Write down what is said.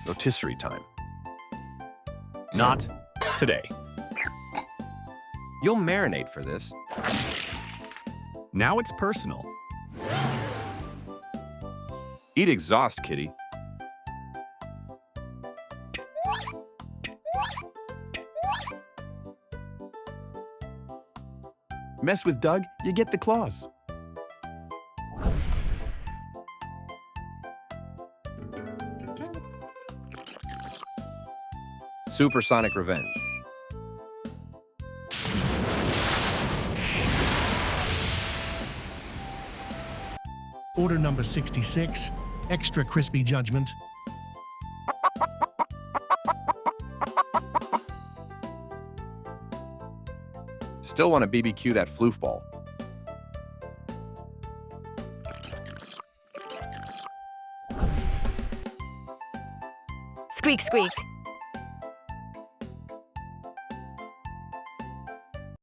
Rotisserie time. Not today. You'll marinate for this. Now it's personal. Eat exhaust, kitty. Mess with Doug, you get the claws. Supersonic revenge. Order number 66, extra crispy judgment. Still want to BBQ that floof ball. Squeak, squeak.